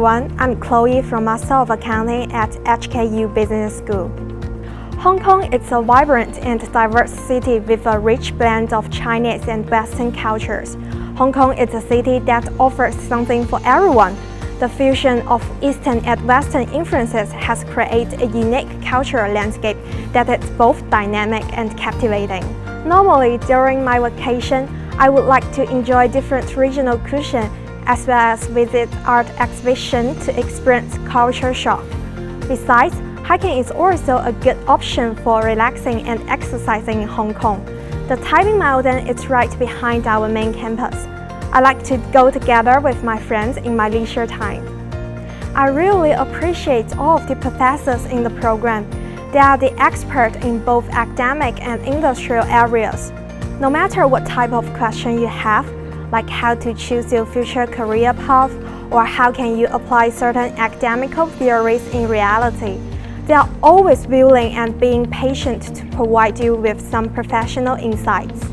everyone, I'm Chloe from Master of Accounting at HKU Business School. Hong Kong is a vibrant and diverse city with a rich blend of Chinese and Western cultures. Hong Kong is a city that offers something for everyone. The fusion of Eastern and Western influences has created a unique cultural landscape that is both dynamic and captivating. Normally, during my vacation, I would like to enjoy different regional cuisine as well as visit art exhibitions to experience culture shock. Besides, hiking is also a good option for relaxing and exercising in Hong Kong. The Taiping Mountain is right behind our main campus. I like to go together with my friends in my leisure time. I really appreciate all of the professors in the program. They are the experts in both academic and industrial areas. No matter what type of question you have, like how to choose your future career path or how can you apply certain academical theories in reality, they are always willing and being patient to provide you with some professional insights.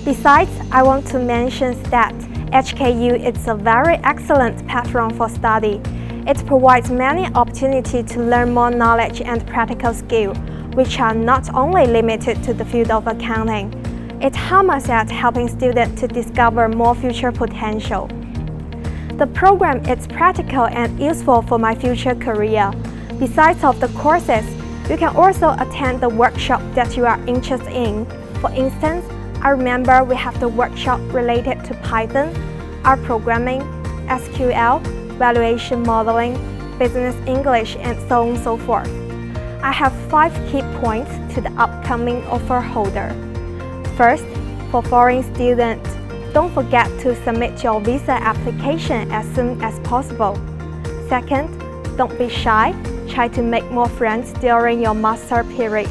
Besides, I want to mention that HKU is a very excellent platform for study. It provides many opportunities to learn more knowledge and practical skills, which are not only limited to the field of accounting. It aims at helping students to discover more future potential. The program is practical and useful for my future career. Besides of the courses, you can also attend the workshop that you are interested in. For instance, I remember we have the workshop related to Python, R programming, SQL, Valuation Modeling, Business English, and so on and so forth. I have 5 key points to the upcoming offer holder. First, for foreign students, don't forget to submit your visa application as soon as possible. Second, don't be shy. Try to make more friends during your master period.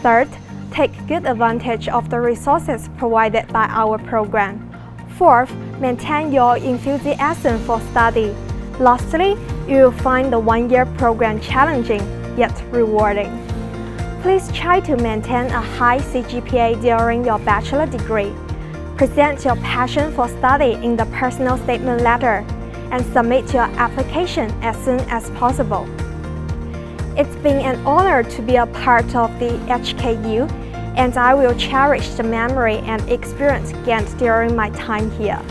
Third, take good advantage of the resources provided by our program. Fourth, maintain your enthusiasm for study. Lastly, you will find the one-year program challenging yet rewarding. Please try to maintain a high CGPA during your bachelor degree. Present your passion for study in the personal statement letter and submit your application as soon as possible. It's been an honor to be a part of the HKU, and I will cherish the memory and experience gained during my time here.